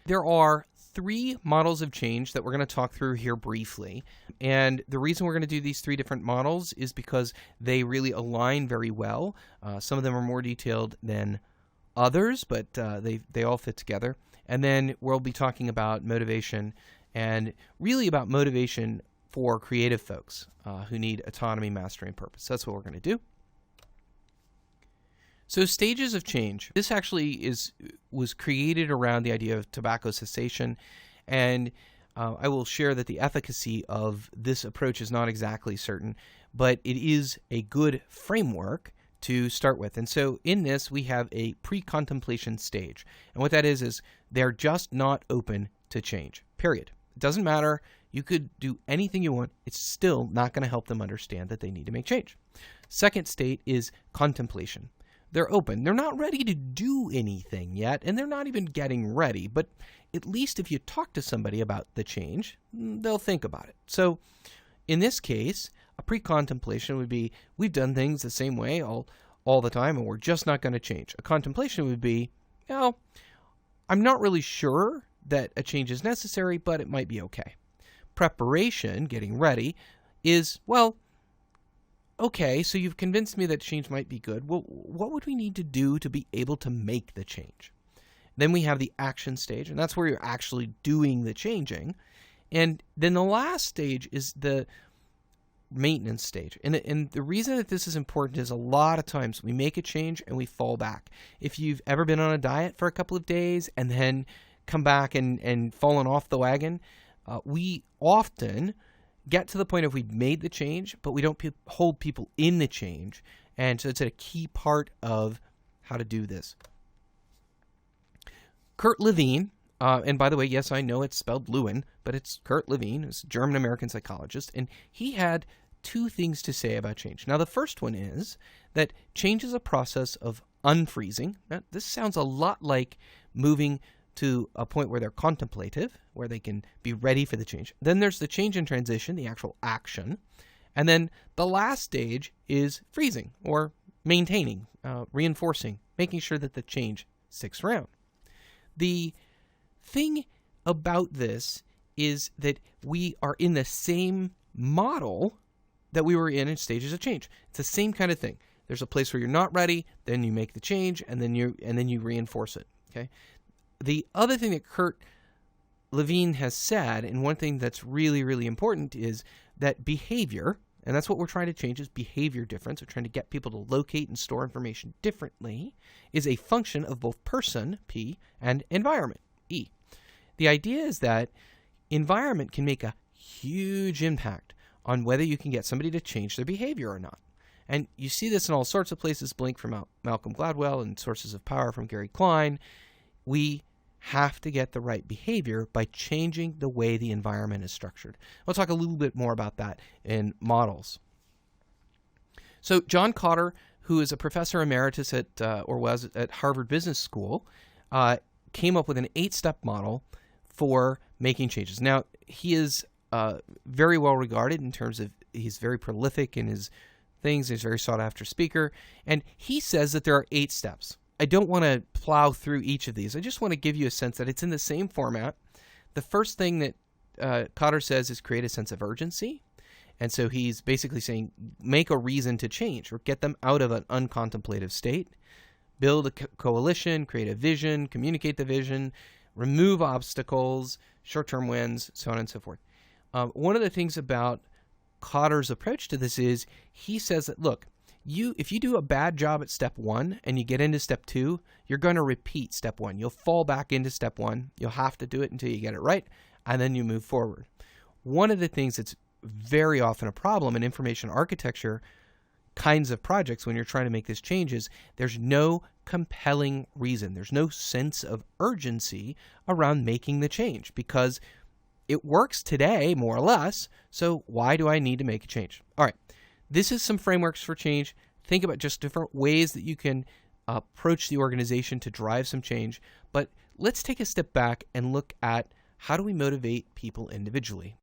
There are three models of change that we're going to talk through here briefly. And the reason we're going to do these three different models is because they really align very well. Some of them are more detailed than others, but they all fit together. And then we'll be talking about motivation, and really about motivation for creative folks who need autonomy, mastery, and purpose. That's what we're going to do. So stages of change. This actually was created around the idea of tobacco cessation, and I will share that the efficacy of this approach is not exactly certain, but it is a good framework to start with. And so in this, we have a pre-contemplation stage. And what that is they're just not open to change, period. It doesn't matter. You could do anything you want. It's still not going to help them understand that they need to make change. Second state is contemplation. They're open. They're not ready to do anything yet, and they're not even getting ready. But at least if you talk to somebody about the change, they'll think about it. So in this case, a pre-contemplation would be, we've done things the same way all the time, and we're just not going to change. A contemplation would be, I'm not really sure that a change is necessary, but it might be okay. Preparation, getting ready, is, okay, so you've convinced me that change might be good. Well, what would we need to do to be able to make the change? Then we have the action stage, and that's where you're actually doing the changing. And then the last stage is the maintenance stage. And the reason that this is important is a lot of times we make a change and we fall back. If you've ever been on a diet for a couple of days and then come back and fallen off the wagon, we often get to the point of we've made the change, but we don't hold people in the change. And so it's a key part of how to do this. Kurt Lewin, and by the way, yes, I know it's spelled Lewin, but it's Kurt Lewin, who's a German-American psychologist, and he had two things to say about change. Now, the first one is that change is a process of unfreezing. Now, this sounds a lot like moving to a point where they're contemplative, where they can be ready for the change. Then there's the change in transition, the actual action. And then the last stage is freezing or maintaining, reinforcing, making sure that the change sticks around. The thing about this is that we are in the same model that we were in stages of change. It's the same kind of thing. There's a place where you're not ready, then you make the change, and then you reinforce it. Okay. The other thing that Kurt Lewin has said, and one thing that's really, really important, is that behavior, and that's what we're trying to change, is behavior difference. We're trying to get people to locate and store information differently, is a function of both person, P, and environment, E. The idea is that environment can make a huge impact on whether you can get somebody to change their behavior or not. And you see this in all sorts of places, Blink from Malcolm Gladwell and Sources of Power from Gary Klein. We have to get the right behavior by changing the way the environment is structured. We'll talk a little bit more about that in models. So John Kotter, who is a professor emeritus was at Harvard Business School, came up with an 8-step model for making changes. Now, he is very well regarded in terms of he's very prolific in his things. He's a very sought after speaker. And he says that there are 8 steps. I don't want to plow through each of these. I just want to give you a sense that it's in the same format. The first thing that Kotter says is create a sense of urgency. And so he's basically saying make a reason to change or get them out of an uncontemplative state. Build a coalition, create a vision, communicate the vision, remove obstacles, short-term wins, so on and so forth. One of the things about Kotter's approach to this is he says that, look, if you do a bad job at step 1 and you get into step 2, you're going to repeat step 1. You'll fall back into step 1. You'll have to do it until you get it right, and then you move forward. One of the things that's very often a problem in information architecture kinds of projects when you're trying to make this change is there's no compelling reason. There's no sense of urgency around making the change because it works today, more or less, so why do I need to make a change? All right. This is some frameworks for change. Think about just different ways that you can approach the organization to drive some change. But let's take a step back and look at how do we motivate people individually.